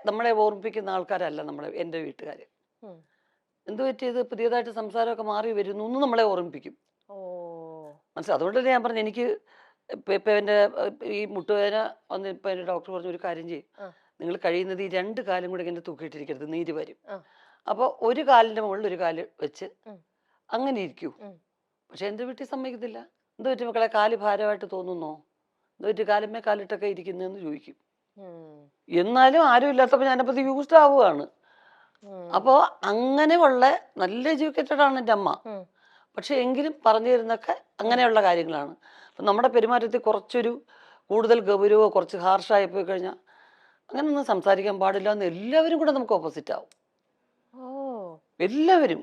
നമ്മളെ ഓർമ്മിപ്പിക്കുന്ന ആൾക്കാരല്ല എൻ്റെ വീട്ടുകാർ. എന്ത് പറ്റിയത്, പുതിയതായിട്ട് സംസാരമൊക്കെ മാറി വരുന്നു എന്ന് നമ്മളെ ഓർമ്മിപ്പിക്കും. മനസ്സിലായി. അതുകൊണ്ട് തന്നെ ഞാൻ പറഞ്ഞു, എനിക്ക് ഇപ്പം എൻ്റെ ഈ മുട്ടുവേദന വന്ന് ഇപ്പം എൻ്റെ ഡോക്ടർ പറഞ്ഞു, ഒരു കാര്യം ചെയ്യും, നിങ്ങൾ കഴിയുന്നത് ഈ 2 കാലും കൂടെ ഇങ്ങനെ തൂക്കിയിട്ടിരിക്കരുത്, നീര് വരും. അപ്പോൾ ഒരു കാലിൻ്റെ മുകളിൽ ഒരു കാല് വെച്ച് അങ്ങനെ ഇരിക്കൂ. പക്ഷെ എൻ്റെ വീട്ടിൽ സമ്മതിക്കത്തില്ല. എന്ത് പറ്റി മക്കളെ, കാല് ഭാരമായിട്ട് തോന്നുന്നോ, എന്ത് പറ്റി കാലുമേ കാലിട്ടൊക്കെ ഇരിക്കുന്നതെന്ന് ചോദിക്കും. എന്നാലും ആരും ഇല്ലാത്തപ്പോൾ ഞാനപ്പോൾ ഇത് യൂസ്ഡ് ആവുകയാണ്. അപ്പോൾ അങ്ങനെയുള്ള നല്ല എഡ്യൂക്കേറ്റഡ് ആണ് എൻ്റെ അമ്മ. പക്ഷെ എങ്കിലും പറഞ്ഞു തരുന്നൊക്കെ അങ്ങനെയുള്ള കാര്യങ്ങളാണ്. അപ്പം നമ്മുടെ പെരുമാറ്റത്തിൽ കുറച്ചൊരു കൂടുതൽ ഗൗരവമോ കുറച്ച് ഹാർഷായി പോയി കഴിഞ്ഞാൽ അങ്ങനെയൊന്നും സംസാരിക്കാൻ പാടില്ല എന്ന് എല്ലാവരും കൂടെ നമുക്ക് ഓപ്പോസിറ്റ് ആവും. എല്ലാവരും,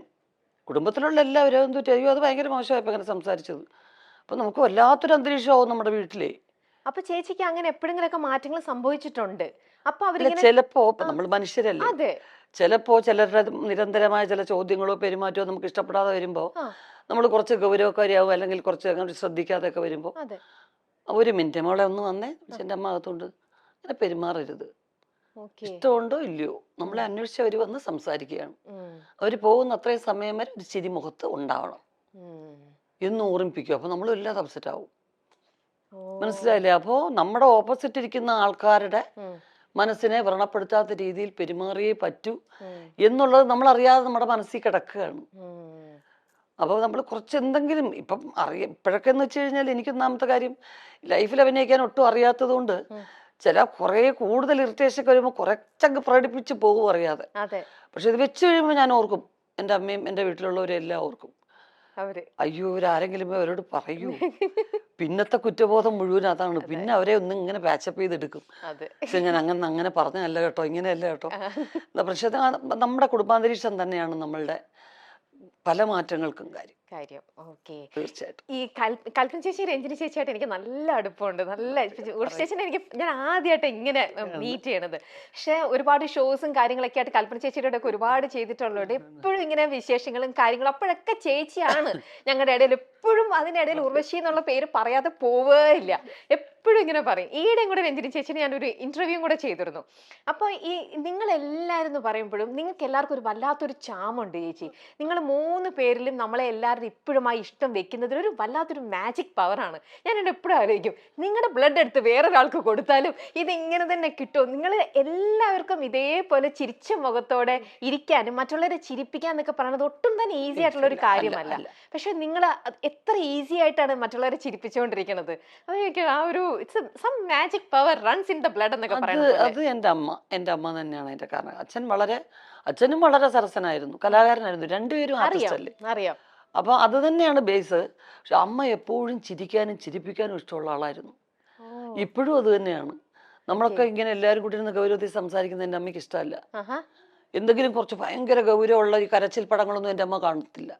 കുടുംബത്തിലുള്ള എല്ലാവരും എന്തു പറ്റി, അയ്യോ അത് ഭയങ്കര മോശമായപ്പോൾ അങ്ങനെ സംസാരിച്ചത്. അപ്പം നമുക്ക് വല്ലാത്തൊരു അന്തരീക്ഷമാവും നമ്മുടെ വീട്ടിലെ. അപ്പൊ ചേച്ചിക്ക് അങ്ങനെ എപ്പോഴെങ്കിലൊക്കെ മാറ്റങ്ങൾ സംഭവിച്ചിട്ടുണ്ട്? അപ്പൊ ചിലപ്പോ നമ്മൾ മനുഷ്യരല്ലേ, ചിലപ്പോ ചിലരുടെ നിരന്തരമായ ചില ചോദ്യങ്ങളോ പെരുമാറ്റമോ നമുക്ക് ഇഷ്ടപ്പെടാതെ വരുമ്പോ നമ്മൾ കുറച്ച് ഗൗരവക്കാരിയാവും, അല്ലെങ്കിൽ കുറച്ച് അങ്ങനെ ശ്രദ്ധിക്കാതെയൊക്കെ വരുമ്പോ, ഒരു മിനിറ്റ് മോളെ ഒന്ന് വന്നേ, എൻ്റെ അമ്മ അകത്തോണ്ട് അങ്ങനെ പെരുമാറരുത്, ഇഷ്ടമുണ്ടോ ഇല്ലയോ, നമ്മളെ അന്വേഷിച്ച് അവർ വന്ന് സംസാരിക്കുകയാണ്, അവർ പോകുന്ന അത്രയും സമയം വരെ ഒരു ചിരി മുഖത്ത് ഉണ്ടാവണം എന്ന് ഓർമ്മിപ്പിക്കും. അപ്പൊ നമ്മൾ വല്ലാതെ അപ്സെറ്റ് ആവും. മനസ്സിലായില്ലേ? അപ്പോ നമ്മുടെ ഓപ്പോസിറ്റ് ഇരിക്കുന്ന ആൾക്കാരുടെ മനസ്സിനെ വ്രണപ്പെടുത്താത്ത രീതിയിൽ പെരുമാറിയേ പറ്റൂ എന്നുള്ളത് നമ്മൾ അറിയാതെ നമ്മുടെ മനസ്സിൽ കിടക്കുകയാണ്. അപ്പോൾ നമ്മൾ കുറച്ച് എന്തെങ്കിലും ഇപ്പം ഇപ്പോഴൊക്കെ എന്ന് വെച്ച് കഴിഞ്ഞാൽ, എനിക്ക് ഒന്നാമത്തെ കാര്യം ലൈഫിൽ അഭിനയിക്കാൻ ഒട്ടും അറിയാത്തത് കൊണ്ട് ചില കുറേ കൂടുതൽ ഇറിറ്റേഷൻ ഒക്കെ വരുമ്പോൾ കുറച്ചങ്ങ് പ്രകടിപ്പിച്ച് പോകും അറിയാതെ. പക്ഷെ ഇത് വെച്ച് കഴിയുമ്പോൾ ഞാൻ ഓർക്കും, എൻ്റെ അമ്മയും എൻ്റെ വീട്ടിലുള്ളവരെല്ലാം ഓർക്കും, അയ്യോ ഇവരാരെങ്കിലും അവരോട് പറയൂ. പിന്നത്തെ കുറ്റബോധം മുഴുവൻ അതാണ്. പിന്നെ അവരെ ഒന്നും ഇങ്ങനെ പാച്ചപ്പ് ചെയ്തെടുക്കും. പക്ഷെ ഞാൻ അങ്ങനെ പറഞ്ഞല്ല കേട്ടോ, ഇങ്ങനെയല്ല കേട്ടോ. പക്ഷെ നമ്മുടെ കുടുംബാന്തരീക്ഷം തന്നെയാണ് നമ്മളുടെ പല മാറ്റങ്ങൾക്കും കാര്യം. തീർച്ചയായിട്ടും. ഈ കൽപ്പന ചേച്ചി രഞ്ജിനി ചേച്ചിയായിട്ട് എനിക്ക് നല്ല അടുപ്പമുണ്ട്. ചേച്ചിനെ ഞാൻ ആദ്യമായിട്ട് ഇങ്ങനെ മീറ്റ് ചെയ്യണത്. പക്ഷെ ഒരുപാട് ഷോസും കാര്യങ്ങളൊക്കെ ആയിട്ട് കൽപ്പന ചേച്ചിയുടെ ഒക്കെ ഒരുപാട് ചെയ്തിട്ടുള്ളതുകൊണ്ട് എപ്പോഴും ഇങ്ങനെ വിശേഷങ്ങളും കാര്യങ്ങളും അപ്പോഴൊക്കെ ചേച്ചിയാണ് ഞങ്ങളുടെ ഇടയിൽ. എപ്പോഴും അതിനിടയിൽ ഉർവശി എന്നുള്ള പേര് പറയാതെ പോവേയില്ല, എപ്പോഴും ഇങ്ങനെ പറയും. ഈയിടെയും കൂടെ രഞ്ജിനി ചേച്ചിനെ ഞാനൊരു ഇന്റർവ്യൂ കൂടെ ചെയ്തിരുന്നു. അപ്പൊ ഈ നിങ്ങളെല്ലാവരും എന്ന് പറയുമ്പോഴും നിങ്ങൾക്ക് എല്ലാവർക്കും ഒരു വല്ലാത്തൊരു ചാമുണ്ട് ചേച്ചി. നിങ്ങൾ 3 പേരിലും നമ്മളെ എല്ലാവരും ഇപ്പോഴും ആ ഇഷ്ടം വെക്കുന്നതിൽ ഒരു വല്ലാത്തൊരു മാജിക് പവറാണ്. ഞാൻ എന്നെ എപ്പോഴും ആലോചിക്കും, നിങ്ങളുടെ ബ്ലഡ് എടുത്ത് വേറൊരാൾക്ക് കൊടുത്താലും ഇതിങ്ങനെ തന്നെ കിട്ടും. നിങ്ങൾ എല്ലാവർക്കും ഇതേപോലെ ചിരിച്ച മുഖത്തോടെ ഇരിക്കാനും മറ്റുള്ളവരെ ചിരിപ്പിക്കാൻ എന്നൊക്കെ പറയുന്നത് ഒട്ടും തന്നെ ഈസി ആയിട്ടുള്ള ഒരു കാര്യമല്ല. പക്ഷെ നിങ്ങൾ എത്ര ഈസി ആയിട്ടാണ് മറ്റുള്ളവരെ ചിരിപ്പിച്ചുകൊണ്ടിരിക്കുന്നത്. ആ ഒരു സം magic power runs in the blood എന്നൊക്കെ പറയുന്നത്. അത് എൻ്റെ അമ്മ തന്നെയാണ് അതിന്റെ കാരണം. അച്ഛനും വളരെ സരസനായിരുന്നു, കലാകാരനായിരുന്നു, രണ്ടുപേരും ആർട്ടിസ്റ്റ് അല്ലേ. അറിയാം. അപ്പൊ അത് തന്നെയാണ് ബേസ്. പക്ഷെ അമ്മ എപ്പോഴും ചിരിക്കാനും ചിരിപ്പിക്കാനും ഇഷ്ടമുള്ള ആളായിരുന്നു. ഇപ്പോഴും അത് തന്നെയാണ്. നമ്മളൊക്കെ ഇങ്ങനെ എല്ലാവരും കൂടി ഇരുന്ന് ഗൗരവത്തിൽ സംസാരിക്കുന്നത് എൻ്റെ അമ്മയ്ക്ക് ഇഷ്ടമല്ല. എന്തെങ്കിലും കുറച്ച് ഭയങ്കര ഗൗരവമുള്ള ഈ കരച്ചിൽ പടങ്ങളൊന്നും എൻ്റെ അമ്മ കാണത്തില്ല.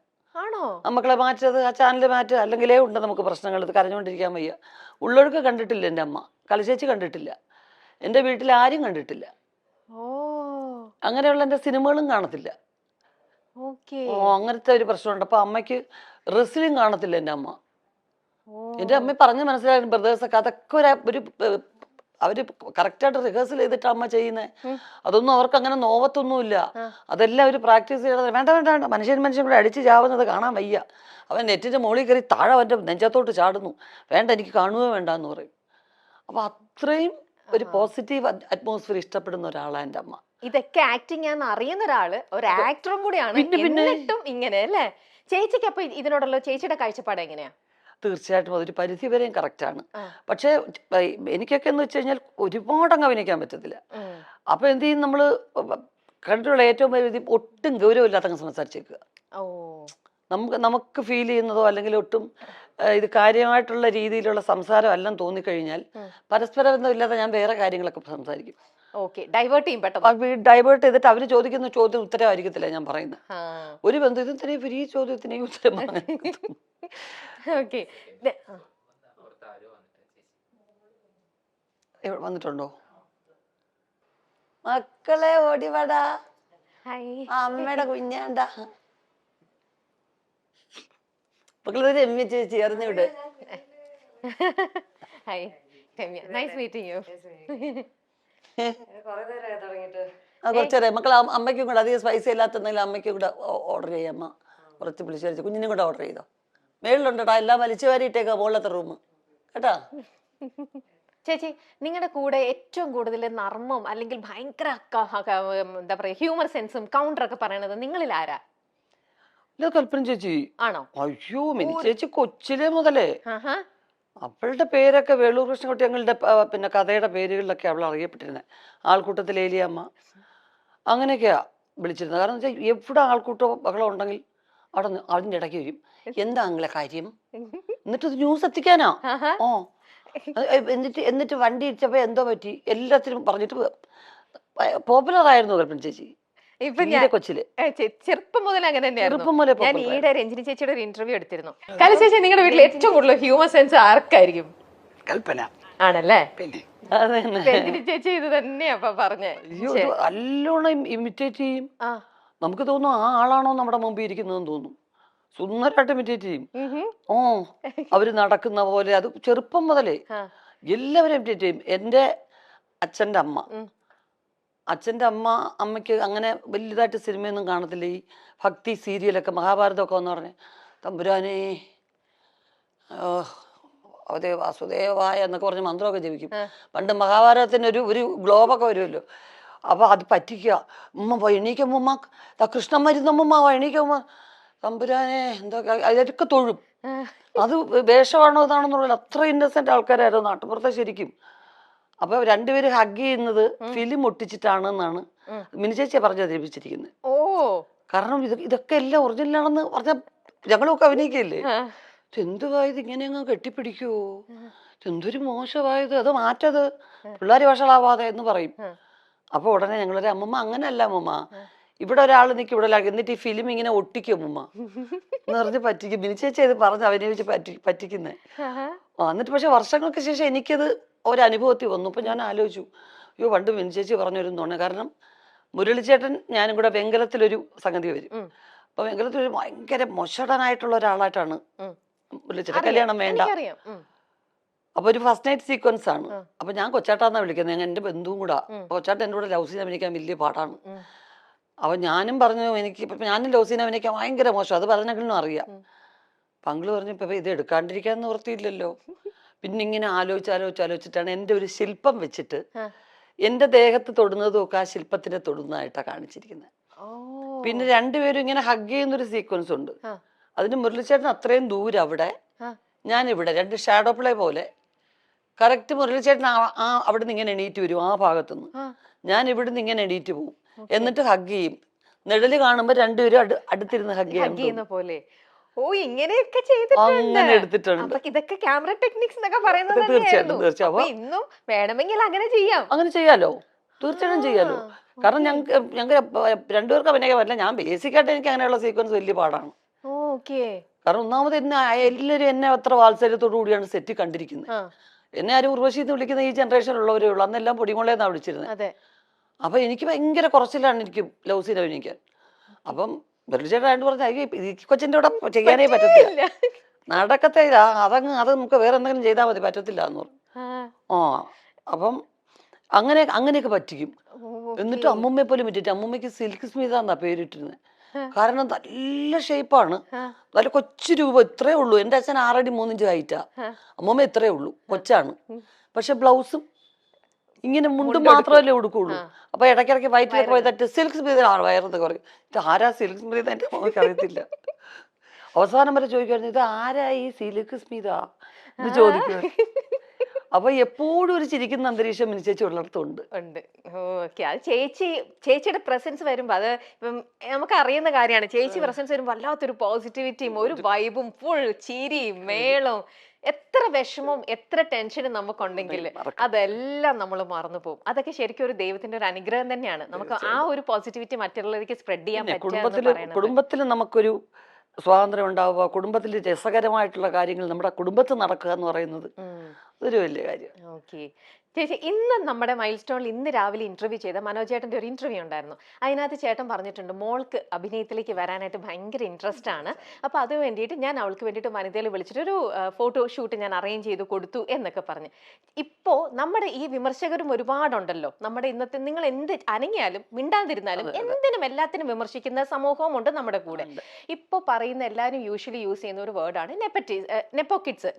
മക്കളെ മാറ്റത്, ആ ചാനൽ മാറ്റുക, അല്ലെങ്കിലേ ഉണ്ട് നമുക്ക് പ്രശ്നങ്ങൾ, ഇത് കരഞ്ഞുകൊണ്ടിരിക്കാൻ വയ്യ. ഉള്ളൊഴുക്ക് കണ്ടിട്ടില്ല എൻ്റെ അമ്മ, കലശേച്ചി കണ്ടിട്ടില്ല, എൻ്റെ വീട്ടിൽ ആരും കണ്ടിട്ടില്ല. അങ്ങനെയുള്ള എൻ്റെ സിനിമകളും കാണത്തില്ല. അങ്ങനത്തെ ഒരു പ്രശ്നമുണ്ട്. അപ്പൊ അമ്മയ്ക്ക് റെസ്ലിംഗ് കാണത്തില്ല എൻ്റെ അമ്മ. എൻ്റെ അമ്മ പറഞ്ഞ് മനസ്സിലായിരുന്നു, ബ്രദേഴ്സൊക്കെ അതൊക്കെ ഒരു അവര് കറക്റ്റായിട്ട് റിഹേഴ്സൽ ചെയ്തിട്ട് അമ്മ ചെയ്യുന്നത്. അതൊന്നും അവർക്ക് അങ്ങനെ നോവത്തൊന്നുമില്ല. അതെല്ലാം അവർ പ്രാക്ടീസ് ചെയ്യണത്. വേണ്ട വേണ്ട വേണ്ട, മനുഷ്യൻ കൂടെ അടിച്ച് ചാവുന്നത് കാണാൻ വയ്യ, അവൻ നെറ്റിന്റെ മുകളിൽ കയറി താഴെ അവൻ്റെ നെഞ്ചത്തോട്ട് ചാടുന്നു, വേണ്ട എനിക്ക് കാണുകയോ വേണ്ട എന്ന് പറയും. അപ്പൊ അത്രയും ഒരു പോസിറ്റീവ് അറ്റ്മോസ്ഫിയർ ഇഷ്ടപ്പെടുന്ന ഒരാളാണ് എൻ്റെ അമ്മ. ഇതൊക്കെ ആക്ടിങ് ആണെന്ന് അറിയുന്ന ഒരാള്, ഒരു ആക്ടറും കൂടിയാണ്, എന്നിട്ടും ഇങ്ങനെ അല്ലേ? ചേച്ചിക്ക് അപ്പൊ ഇതിനോടുള്ള ചേച്ചിയുടെ കാഴ്ചപ്പാട് എങ്ങനെയാ? തീർച്ചയായിട്ടും അതൊരു പരിധി വരെയും കറക്റ്റാണ്. പക്ഷെ എനിക്കൊക്കെ എന്ന് വെച്ച് കഴിഞ്ഞാൽ ഒരുപാട് അങ്ങ് അഭിനയിക്കാൻ പറ്റത്തില്ല. അപ്പൊ എന്ത് ചെയ്യും, നമ്മള് കണ്ടിട്ടുള്ള ഏറ്റവും പരിധി ഒട്ടും ഗൗരവമില്ലാത്ത സംസാരിച്ചേക്കുക. നമുക്ക് ഫീൽ ചെയ്യുന്നതോ അല്ലെങ്കിൽ ഒട്ടും ഇത് കാര്യമായിട്ടുള്ള രീതിയിലുള്ള സംസാരം എല്ലാം തോന്നിക്കഴിഞ്ഞാൽ പരസ്പര ബന്ധമില്ലാതെ ഞാൻ വേറെ കാര്യങ്ങളൊക്കെ സംസാരിക്കും. ഡൈവേർട്ട് ചെയ്തിട്ട് അവര് ചോദിക്കുന്ന ചോദ്യം ഉത്തരവായിരിക്കത്തില്ല ഞാൻ പറയുന്നത്. ഒരു ബന്ധത്തിനെയും ഈ ചോദ്യത്തിനെയും ഉത്തരം വന്നിട്ടുണ്ടോ? മക്കളെ ഓടിവാടാ, അമ്മയുടെ കുഞ്ഞാണ്ട. മക്കളെ രമ്യ ചേച്ചി അറിഞ്ഞൂടെ? കുറച്ചേരെ മക്കൾ അമ്മയ്ക്കും കൂടെ അധികം സ്പൈസി ഇല്ലാത്തെന്തെങ്കിലും അമ്മയ്ക്കും കൂടെ ഓർഡർ ചെയ്യാം. അമ്മ കുറച്ച് വിളിച്ചു കഴിച്ചു കുഞ്ഞിനും കൂടെ ഓർഡർ ചെയ്തോ. മേളിലുണ്ടോടാ എല്ലാം വലിച്ചു വാരിയിട്ടേക്കാ മുകളിലത്തെ റൂം കേട്ടാ. ചേച്ചി നിങ്ങളുടെ കൂടെ ഏറ്റവും കൂടുതൽ നർമ്മം അല്ലെങ്കിൽ ഭയങ്കര എന്താ പറയാ ഹ്യൂമർ സെൻസും കൗണ്ടർ ഒക്കെ പറയണത് നിങ്ങളിൽ ആരാ? കൽപ്പന ചേച്ചി ആണോ? അയ്യോ മിനി ചേച്ചി കൊച്ചിലെ മുതലേ അവളുടെ പേരൊക്കെ വേളൂർ കൃഷ്ണൻകുട്ടി ഞങ്ങളുടെ പിന്നെ കഥയുടെ പേരുകളിലൊക്കെ അവൾ അറിയപ്പെട്ടിരുന്നത്. ആൾക്കൂട്ടത്തിൽ ഏലിയമ്മ അങ്ങനെയൊക്കെയാ വിളിച്ചിരുന്നത്. കാരണം വെച്ചാൽ എവിടെ ആൾക്കൂട്ടോ ബഹളം ഉണ്ടെങ്കിൽ അവിടെ അതിൻ്റെ ഇടയ്ക്ക് വരും. എന്താ നിങ്ങളെ കാര്യം എന്നിട്ട് ന്യൂസ് എത്തിക്കാനാ. ഓ എന്നിട്ട് വണ്ടി ഇടിച്ചപ്പോ എന്തോ പറ്റി എല്ലാത്തിനും പറഞ്ഞിട്ട് പോപ്പുലർ ആയിരുന്നു കൽപ്പന ചേച്ചി. ഇപ്പൊ കൊച്ചില് ചെറുപ്പം മുതൽ അങ്ങനെ തന്നെയായിരുന്നു. ഞാൻ ഈയിടെ രഞ്ജിനി ചേച്ചിയുടെ ഒരു ഇന്റർവ്യൂ എടുത്തിരുന്നു. കല ചേച്ചി നിങ്ങളുടെ വീട്ടിൽ ഏറ്റവും കൂടുതൽ ഹ്യൂമർ സെൻസ് ആർക്കായിരിക്കും? കൽപ്പന ആണല്ലേ? രഞ്ജിനി ചേച്ചി ഇത് തന്നെയാ പറഞ്ഞേ. നല്ലോണം ഇമിറ്റേറ്റ് ചെയ്യും. നമുക്ക് തോന്നും ആ ആളാണോ നമ്മുടെ മുമ്പിൽ ഇരിക്കുന്നതെന്ന് തോന്നും. സുന്ദരമായിട്ട് ഇമിറ്റേറ്റ് ചെയ്യും. ഓ അവര് നടക്കുന്ന പോലെ അത് ചെറുപ്പം മുതലേ എല്ലാവരും ഇമിറ്റേറ്റ് ചെയ്യും. എൻ്റെ അച്ഛൻ്റെ അമ്മ അമ്മയ്ക്ക് അങ്ങനെ വലുതായിട്ട് സിനിമയൊന്നും കാണത്തില്ല. ഈ ഭക്തി സീരിയലൊക്കെ മഹാഭാരതമൊക്കെ എന്ന് പറഞ്ഞ് തമ്പുരാനേ അതേ വാസുദേവായ എന്നൊക്കെ പറഞ്ഞ് മന്ത്രമൊക്കെ ജപിക്കും. പണ്ട് മഹാഭാരതത്തിന് ഒരു ഗ്ലോബൊക്കെ വരുമല്ലോ. അപ്പൊ അത് പറ്റിക്കുക. ഉമ്മ എണീക്കുമ്മ കൃഷ്ണൻ മരുന്നമ്മ എണീക്കുമ്മ തമ്പുരാനെ എന്തൊക്കെ അതിലൊക്കെ തൊഴും. അത് വേഷമാണോ ഇതാണെന്നുള്ള അത്ര ഇന്നസെന്റ് ആൾക്കാരായിരുന്നു നാട്ടുപുറത്തെ ശരിക്കും. അപ്പൊ രണ്ടുപേരും ഹഗ് ചെയ്യുന്നത് ഫിലിം ഒട്ടിച്ചിട്ടാണെന്നാണ് മിനി ചേച്ചിയെ പറഞ്ഞു ധരിപ്പിച്ചിരിക്കുന്നത്. കാരണം ഇതൊക്കെ എല്ലാം ഒറിജിനലാണെന്ന് പറഞ്ഞ ഞങ്ങളൊക്കെ അഭിനയിക്കല്ലേ. എന്തുവായത് ഇങ്ങനെ അങ്ങ് കെട്ടിപ്പിടിക്കുവോ, എന്തൊരു മോശമായത്, അത് മാറ്റത് പിള്ളേർ വഷളാവാതെ എന്ന് പറയും. അപ്പൊ ഉടനെ ഞങ്ങളൊരു അമ്മമ്മ അങ്ങനെയല്ല അമ്മമ്മ, ഇവിടെ ഒരാൾ നിൽക്കും ഇവിടെ എന്നിട്ട് ഈ ഫിലിം ഇങ്ങനെ ഒട്ടിക്കും അമ്മമ്മ എന്ന് പറഞ്ഞ് പറ്റിക്കും. മിനി ചേച്ചി ഇത് പറഞ്ഞ് അഭിനയിച്ച് പറ്റിക്കുന്നേ. എന്നിട്ട് പക്ഷെ വർഷങ്ങൾക്ക് ശേഷം എനിക്കത് ഒരനുഭവത്തിൽ വന്നു. അപ്പൊ ഞാൻ ആലോചിച്ചു, അയ്യോ പണ്ട് മിനി ചേച്ചി പറഞ്ഞൊരു തോന്നുന്നു. കാരണം മുരളിച്ചേട്ടൻ ഞാനും കൂടെ വെങ്കലത്തിലൊരു സംഗതി വരും. അപ്പൊ വെങ്കലത്തിലൊരു ഭയങ്കര മൊശടനായിട്ടുള്ള ഒരാളായിട്ടാണ് മുരളിച്ചേട്ടൻ. കല്യാണം വേണ്ട. അപ്പൊ ഒരു ഫസ്റ്റ് നൈറ്റ് സീക്വൻസ് ആണ്. അപ്പൊ ഞാൻ കൊച്ചാട്ടാന്നാ വിളിക്കുന്നത്, എന്റെ ബന്ധുവും കൂടാ. കൊച്ചാട്ടൻ എൻ്റെ കൂടെ ലവ് സീൻ അഭിനയിക്കാൻ വലിയ പാടാണ്. അപ്പൊ ഞാനും പറഞ്ഞു ഞാനും ലവ് സീൻ അഭിനയിക്കാൻ ഭയങ്കര മോശം, അത് പറഞ്ഞെങ്കിലും അറിയാം. പങ്കിള് പറഞ്ഞു ഇപ്പൊ ഇത് എടുക്കാണ്ടിരിക്കാൻ നിവൃത്തിയില്ലല്ലോ. പിന്നെ ഇങ്ങനെ ആലോചിച്ചിട്ടാണ് എൻ്റെ ഒരു ശില്പം വെച്ചിട്ട് എൻ്റെ ദേഹത്ത് തൊടുന്നതും ഒക്കെ ആ ശില്പത്തിനെ തൊടുന്നതായിട്ടാണ് കാണിച്ചിരിക്കുന്നത്. പിന്നെ രണ്ടുപേരും ഇങ്ങനെ ഹഗ് ചെയ്യുന്നൊരു സീക്വൻസ് ഉണ്ട്. അതിന് മുരളിച്ചേട്ടൻ അത്രയും ദൂരം അവിടെ, ഞാനിവിടെ, രണ്ട് ഷാഡോ പ്ലേ പോലെ. കറക്റ്റ് മുരളിച്ചേട്ടൻ അവിടെ നിന്ന് ഇങ്ങനെ എണീറ്റ് വരും ആ ഭാഗത്തുനിന്ന്, ഞാൻ ഇവിടുന്ന് ഇങ്ങനെ എണീറ്റ് പോകും, എന്നിട്ട് ഹഗ് ചെയ്യും. നിഴല് കാണുമ്പോ രണ്ടുപേരും അടുത്തിരുന്ന് ഹഗ് ചെയ്യുന്ന പോലെ. ഇങ്ങനെയൊക്കെ അങ്ങനെ എടുത്തിട്ടുണ്ട്. ഇതൊക്കെ ക്യാമറ ടെക്നിക്സ് എന്നൊക്കെ പറയുന്നത് ഇന്നും വേണമെങ്കിൽ അങ്ങനെ ചെയ്യാലോ, തീർച്ചയായിട്ടും ചെയ്യാലോ. കാരണം ഞങ്ങൾക്ക് രണ്ടുപേർക്ക് അഭിനയിക്കാൻ പറ്റില്ല. ഞാൻ ബേസിക്കായിട്ട് എനിക്ക് അങ്ങനെയുള്ള സീക്വൻസ് വലിയ പാടാണ്. കാരണം ഒന്നാമത് എല്ലാവരും എന്നെ അത്ര വാത്സല്യത്തോടു കൂടിയാണ് സെറ്റിൽ കണ്ടിരിക്കുന്നത്. എന്നെ ആരും ഉർവശി എന്ന് വിളിക്കുന്ന ഈ ജനറേഷനിലുള്ളവരേ ഉള്ളൂ. അന്നെല്ലാം പൊടിമോളേന്നാണ് വിളിച്ചിരുന്നത്. അപ്പൊ എനിക്ക് ഭയങ്കര കുറച്ചിലാണ് എനിക്ക് ലവ് സീൻ അഭിനയിക്കാൻ. അപ്പം ബെർലിച്ചേട്ടായിട്ട് പറഞ്ഞ ഈ കൊച്ചിന്റെ കൂടെ ചെയ്യാനേ പറ്റത്തില്ല, നടക്കത്തെ അത് നമുക്ക് വേറെ എന്തെങ്കിലും ചെയ്താൽ മതി, പറ്റത്തില്ല എന്ന് പറഞ്ഞു. അപ്പം അങ്ങനെയൊക്കെ പറ്റിക്കും. എന്നിട്ട് അമ്മൂമ്മയെ പോലും പറ്റിയിട്ട് അമ്മൂമ്മയ്ക്ക് സിൽക്ക് സ്മിത എന്നാ പേരിട്ടിരുന്നത്. കാരണം നല്ല ഷേപ്പാണ്, നല്ല കൊച്ചു രൂപ, ഇത്രേ ഉള്ളൂ. എൻ്റെ അച്ഛൻ 6 അടി 3 ഇഞ്ച് ഹൈറ്റാ, അമ്മൂമ്മ ഇത്രേ ഉള്ളൂ, കൊച്ചാണ്. പക്ഷെ ബ്ലൗസും ഇങ്ങനെ മുണ്ടും മാത്രമല്ലേ ഉടുക്കുള്ളൂ. അപ്പൊ ഇടയ്ക്കിടയ്ക്ക് വയറ്റിലൊക്കെ പോയി തട്ട് സിൽക്ക് സ്മിത വയറെന്നൊക്കെ പറയും. ഇത് ആരാ സിൽക്ക് സ്മിത, എൻ്റെ അമ്മയ്ക്ക് അറിയത്തില്ല. അവസാനം വരെ ചോദിക്കുമായിരുന്നു ഇത് ആരാ ഈ സിൽക്ക് സ്മിത എന്ന് ചോദിക്കുമായിരുന്നു. അപ്പൊ എപ്പോഴും ഒരു ചിരിക്കുന്ന അന്തരീക്ഷം മിനി ചേച്ചി ഉള്ളിടത്തുണ്ട്. ഓക്കെ, അത് ചേച്ചിയുടെ പ്രസൻസ് വരുമ്പോ അത് നമുക്ക് അറിയുന്ന കാര്യമാണ്. ചേച്ചി പ്രസൻസ് വരുമ്പോ വല്ലാത്തൊരു പോസിറ്റിവിറ്റിയും ഒരു വൈബും ഫുൾ ചിരിയും മേളവും. എത്ര വിഷമവും എത്ര ടെൻഷനും നമുക്കുണ്ടെങ്കിൽ അതെല്ലാം നമ്മൾ മറന്നു പോകും. അതൊക്കെ ശരിക്കും ഒരു ദൈവത്തിന്റെ ഒരു അനുഗ്രഹം തന്നെയാണ്. നമുക്ക് ആ ഒരു പോസിറ്റിവിറ്റി മറ്റുള്ളവർക്ക് സ്പ്രെഡ് ചെയ്യാൻ പറ്റും. കുടുംബത്തിൽ നമുക്കൊരു സ്വാതന്ത്ര്യം ഉണ്ടാവുക, കുടുംബത്തിൽ രസകരമായിട്ടുള്ള കാര്യങ്ങൾ നമ്മുടെ കുടുംബത്തിൽ നടക്കുക എന്ന് പറയുന്നത് അതൊരു വലിയ കാര്യം. ഓക്കെ, ചേച്ചി ഇന്ന് നമ്മുടെ മൈൽ സ്റ്റോണിൽ ഇന്ന് രാവിലെ ഇന്റർവ്യൂ ചെയ്ത മനോജ് ചേട്ടന്റെ ഒരു ഇന്റർവ്യൂ ഉണ്ടായിരുന്നു. അതിനകത്ത് ചേട്ടൻ പറഞ്ഞിട്ടുണ്ട് മോൾക്ക് അഭിനയത്തിലേക്ക് വരാനായിട്ട് ഭയങ്കര ഇൻട്രസ്റ്റ് ആണ്. അപ്പൊ അത് വേണ്ടിയിട്ട് ഞാൻ അവൾക്ക് വേണ്ടിയിട്ട് വനിതയിൽ വിളിച്ചിട്ട് ഒരു ഫോട്ടോ ഷൂട്ട് ഞാൻ അറേഞ്ച് ചെയ്ത് കൊടുത്തു എന്നൊക്കെ പറഞ്ഞു. ഇപ്പോ നമ്മുടെ ഈ വിമർശകരും ഒരുപാടുണ്ടല്ലോ. നമ്മുടെ ഇന്നത്തെ നിങ്ങൾ എന്ത് അനങ്ങിയാലും മിണ്ടാതിരുന്നാലും എന്തിനും എല്ലാത്തിനും വിമർശിക്കുന്ന സമൂഹവും ഉണ്ട് നമ്മുടെ കൂടെ. ഇപ്പൊ പറയുന്ന എല്ലാവരും യൂഷ്വലി യൂസ് ചെയ്യുന്ന ഒരു വേർഡാണ് നെപ്പോക്കിഡ്സ്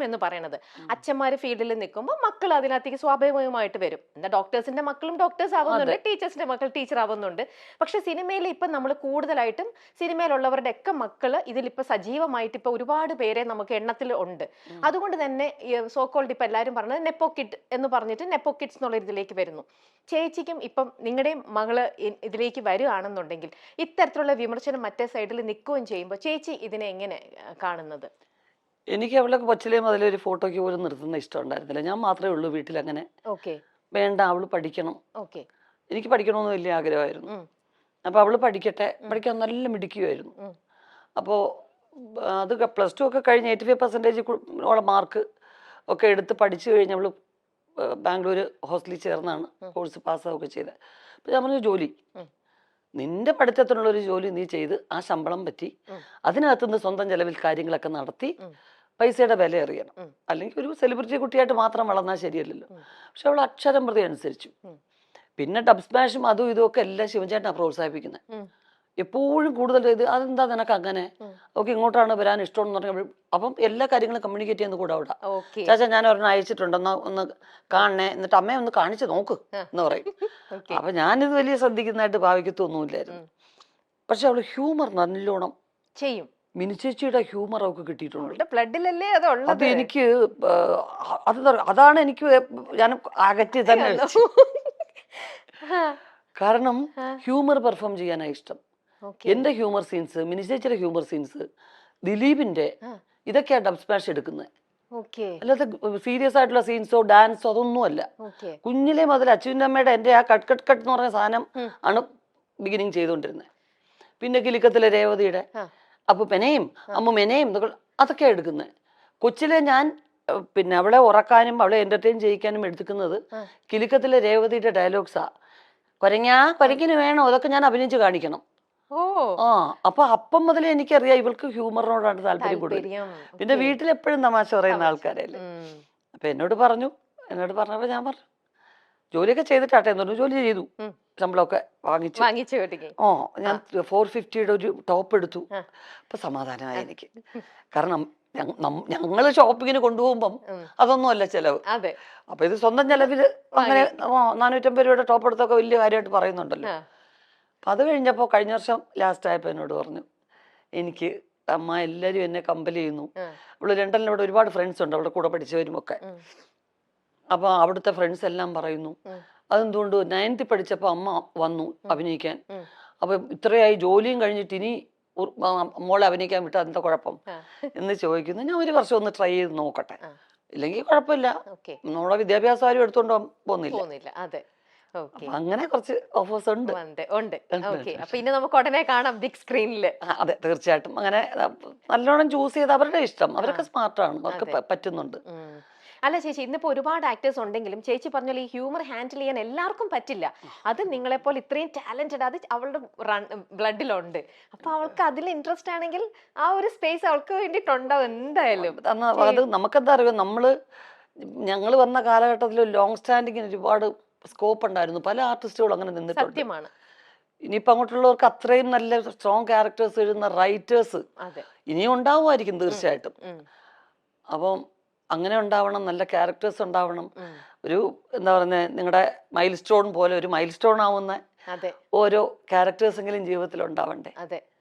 എന്ന് പറയുന്നത്. അച്ഛന്മാര് ഫീൽഡിൽ നിൽക്കുമ്പോൾ മക്കൾ അതിനകത്ത് സ്വാഭാവികമായിട്ട് വരും. എന്താ ഡോക്ടേഴ്സിന്റെ മക്കളും ഡോക്ടേഴ്സ് ആവുന്നുണ്ട്, ടീച്ചേഴ്സിന്റെ മക്കൾ ടീച്ചർ ആവുന്നുണ്ട്. പക്ഷെ സിനിമയിൽ ഇപ്പൊ നമ്മൾ കൂടുതലായിട്ടും സിനിമയിലുള്ളവരുടെ ഒക്കെ മക്കള് ഇതിലിപ്പോ സജീവമായിട്ട് ഇപ്പൊ ഒരുപാട് പേരെ നമുക്ക് എണ്ണത്തിൽ ഉണ്ട്. അതുകൊണ്ട് തന്നെ സോക്കോൾഡ് ഇപ്പൊ എല്ലാവരും പറഞ്ഞത് നെപ്പോക്കിഡ് എന്ന് പറഞ്ഞിട്ട് നെപ്പോക്കിഡ്സ് എന്നുള്ള ഇതിലേക്ക് വരുന്നു. ചേച്ചിക്കും ഇപ്പം നിങ്ങളുടെയും മകള് ഇതിലേക്ക് വരികയാണെന്നുണ്ടെങ്കിൽ ഇത്തരത്തിലുള്ള വിമർശനം മറ്റേ സൈഡിൽ നിൽക്കുകയും ചെയ്യുമ്പോൾ ചേച്ചി ഇതിനെ എങ്ങനെ കാണുന്നത്? എനിക്ക് അവളൊക്കെ കൊച്ചിലേ മുതലേ ഒരു ഫോട്ടോയ്ക്ക് പോലും നിർത്തുന്ന ഇഷ്ടം ഉണ്ടായിരുന്നില്ല. ഞാൻ മാത്രമേ ഉള്ളൂ വീട്ടിൽ അങ്ങനെ. വേണ്ട, അവള് പഠിക്കണം, എനിക്ക് പഠിക്കണമെന്ന് വലിയ ആഗ്രഹമായിരുന്നു. അപ്പൊ അവള് പഠിക്കാൻ നല്ല മിടുക്കിയായിരുന്നു. അപ്പോൾ അത് +2 ഒക്കെ കഴിഞ്ഞ് 85% മാർക്ക് ഒക്കെ എടുത്ത് പഠിച്ചു കഴിഞ്ഞ് അവള് ബാംഗ്ലൂർ ഹോസ്റ്റലിൽ ചേർന്നാണ് കോഴ്സ് പാസ്സാവുകയൊക്കെ ചെയ്തത്. അപ്പൊ ഞാൻ പറഞ്ഞു, ജോലി നിന്റെ പഠിത്തത്തിനുള്ള ഒരു ജോലി നീ ചെയ്ത് ആ ശമ്പളം പറ്റി അതിനകത്തുനിന്ന് സ്വന്തം ചെലവിൽ കാര്യങ്ങളൊക്കെ നടത്തി പൈസയുടെ വില അറിയണം. അല്ലെങ്കിൽ ഒരു സെലിബ്രിറ്റി കുട്ടിയായിട്ട് മാത്രം വളർന്നാൽ ശരിയല്ലല്ലോ. പക്ഷെ അവൾ അക്ഷരം പ്രതി അനുസരിച്ചു. പിന്നെ ഡബ് സ്മാഷും അതും ഇതും ഒക്കെ എല്ലാം ശിവൻചേട്ടനാണ് പ്രോത്സാഹിപ്പിക്കുന്നത്. എപ്പോഴും കൂടുതൽ ഇത് അതെന്താ നിനക്ക് അങ്ങനെ, ഓക്കെ ഇങ്ങോട്ടാണ് വരാൻ ഇഷ്ടമെന്ന് പറഞ്ഞാൽ അപ്പം എല്ലാ കാര്യങ്ങളും കമ്മ്യൂണിക്കേറ്റ് ചെയ്യുന്ന കൂടെ അവിടെ. ചാച്ചാ ഞാൻ ഒരെണ്ണം അയച്ചിട്ടുണ്ടെന്നാ ഒന്ന് കാണണേ, എന്നിട്ട് അമ്മയെ ഒന്ന് കാണിച്ചു നോക്ക് എന്ന് പറയും. അപ്പൊ ഞാനിത് വലിയ ശ്രദ്ധിക്കുന്നതായിട്ട് ഭാവിക്കത്തൊന്നുമില്ലായിരുന്നു. പക്ഷെ അവള് ഹ്യൂമർ നല്ലോണം ചെയ്യും. മിനിച്ചേച്ചിയുടെ ഹ്യൂമർ അവൾക്ക് കിട്ടിയിട്ടുണ്ട്. അത് എനിക്ക് അതാണ് എനിക്ക് ഞാൻ അകറ്റി തന്നെ വെച്ചു. കാരണം ഹ്യൂമർ പെർഫോം ചെയ്യാനാണ് ഇഷ്ടം. എന്റെ ഹ്യൂമർ സീൻസ്, മിനിച്ചേച്ചിയുടെ ഹ്യൂമർ സീൻസ്, ദിലീപിന്റെ ഇതൊക്കെയാ ഡബ് സ്മാഷ് എടുക്കുന്നത്. അല്ലാതെ സീരിയസ് ആയിട്ടുള്ള സീൻസോ ഡാൻസോ അതൊന്നും അല്ല. കുഞ്ഞിലെ മുതൽ അച്ഛൻ്റെ അമ്മയുടെ എന്റെ ആ കട്ട് കട്ട് കട്ട് എന്ന് പറഞ്ഞ സാധനം ആണ് ബിഗിനിങ് ചെയ്തുകൊണ്ടിരുന്നത്. പിന്നെ കിലുക്കത്തിലെ രേവതിയുടെ അപ്പുപ്പനെയും അമ്മുമെനെയും അതൊക്കെ എടുക്കുന്നത്. കൊച്ചിലെ ഞാൻ പിന്നെ അവളെ ഉറക്കാനും അവളെ എന്റർടൈൻ ചെയ്യിക്കാനും എടുക്കുന്നത് കിലുക്കത്തിലെ രേവതിയുടെ ഡയലോഗ്സാ. കൊരങ്ങിന് വേണോ, അതൊക്കെ ഞാൻ അഭിനയിച്ച് കാണിക്കണം. അപ്പൊ അപ്പം മുതലേ എനിക്കറിയാം ഇവൾക്ക് ഹ്യൂമറിനോടാണ് താല്പര്യം കൂടുതൽ. പിന്നെ വീട്ടിലെപ്പോഴും തമാശ പറയുന്ന ആൾക്കാരല്ലേ. അപ്പൊ എന്നോട് പറഞ്ഞപ്പോ ഞാൻ പറഞ്ഞു ജോലിയൊക്കെ ചെയ്തിട്ടാട്ടെ എന്ന് പറഞ്ഞു. ജോലി ചെയ്തു, ശമ്പളമൊക്കെ വാങ്ങിച്ചു. ഞാൻ 450യുടെ ഒരു ടോപ്പ് എടുത്തു. അപ്പൊ സമാധാനമായി എനിക്ക്. കാരണം ഞങ്ങള് ഷോപ്പിങ്ങിന് കൊണ്ടുപോകുമ്പം അതൊന്നും അല്ല ചെലവ്. അപ്പൊ ഇത് സ്വന്തം ചെലവില് അങ്ങനെ 450 രൂപയുടെ ടോപ്പ് എടുത്തൊക്കെ വലിയ കാര്യമായിട്ട് പറയുന്നുണ്ടല്ലോ. അപ്പൊ അത് കഴിഞ്ഞപ്പോ കഴിഞ്ഞ വർഷം ലാസ്റ്റ് ആയപ്പോ എന്നോട് പറഞ്ഞു, എനിക്ക് അമ്മ എല്ലാരും എന്നെ കമ്പൽ ചെയ്യുന്നു. അവള് ലണ്ടനിൽ ഇവിടെ ഒരുപാട് ഫ്രണ്ട്സ് ഉണ്ട്, അവളുടെ കൂടെ പഠിച്ചവരും ഒക്കെ. അപ്പൊ അവിടുത്തെ ഫ്രണ്ട്സ് എല്ലാം പറയുന്നു അതെന്തുകൊണ്ട് 9th പഠിച്ചപ്പോ അമ്മ വന്നു അഭിനയിക്കാൻ. അപ്പൊ ഇത്രയായി ജോലിയും കഴിഞ്ഞിട്ട് ഇനി മോളെ അഭിനയിക്കാൻ വിട്ടാൽ എന്താ കുഴപ്പം എന്ന് ചോദിക്കുന്നു. ഞാൻ ഒരു വർഷം ഒന്ന് ട്രൈ ചെയ്ത് നോക്കട്ടെ, ഇല്ലെങ്കിൽ കുഴപ്പമില്ല, നമ്മളെ വിദ്യാഭ്യാസം ആരും എടുത്തോണ്ട് പോകുന്നില്ല. അങ്ങനെ കുറച്ച് ഓഫേഴ്സ് ഉണ്ട്. പിന്നെ നമുക്ക് ഉടനെ കാണാം ബിഗ് സ്ക്രീനിൽ. അതെ, തീർച്ചയായിട്ടും. അങ്ങനെ നല്ലോണം ചൂസ് ചെയ്ത് അവരുടെ ഇഷ്ടം, അവരൊക്കെ സ്മാർട്ടാണ്, അവർക്ക് പറ്റുന്നുണ്ട്. അല്ല ചേച്ചി, ഇന്നിപ്പോ ഒരുപാട് ആക്ടേഴ്സ് ഉണ്ടെങ്കിലും ചേച്ചി പറഞ്ഞാൽ ഈ ഹ്യൂമർ ഹാൻഡിൽ ചെയ്യാൻ എല്ലാവർക്കും പറ്റില്ല. അത് നിങ്ങളെപ്പോലെ ഇത്രയും ടാലന്റഡ്, അത് അവളുടെ ബ്ലഡിലുണ്ട്. അപ്പൊ അവൾക്ക് അതിൽ ഇൻട്രസ്റ്റ് ആണെങ്കിൽ ആ ഒരു സ്പേസ് അവൾക്ക് വേണ്ടിയിട്ടുണ്ടാവും എന്തായാലും. അത് നമുക്കെന്താ അറിയാം, ഞങ്ങൾ വന്ന കാലഘട്ടത്തിൽ ലോങ് സ്റ്റാൻഡിങ്ങിന് ഒരുപാട് സ്കോപ്പ് ഉണ്ടായിരുന്നു. പല ആർട്ടിസ്റ്റുകളും അങ്ങനെ നിന്നിട്ടുണ്ട്. സത്യമാണ്. ഇനിയിപ്പോ അങ്ങോട്ടുള്ളവർക്ക് അത്രയും നല്ല സ്ട്രോങ് ക്യാരക്ടേഴ്സ് എഴുതുന്ന റൈറ്റേഴ്സ് ഇനിയും ഉണ്ടാവുമായിരിക്കും തീർച്ചയായിട്ടും. അപ്പം അങ്ങനെ ഉണ്ടാവണം, നല്ല ക്യാരക്ടേഴ്സ് ഉണ്ടാവണം. ഒരു എന്താ പറയുന്നത്, നിങ്ങളുടെ മൈൽ സ്റ്റോൺ പോലെ ഒരു മൈൽ സ്റ്റോൺ ആവുന്ന ഓരോ ക്യാരക്ടേഴ്സ് എങ്കിലും ജീവിതത്തിൽ ഉണ്ടാവണ്ടേ.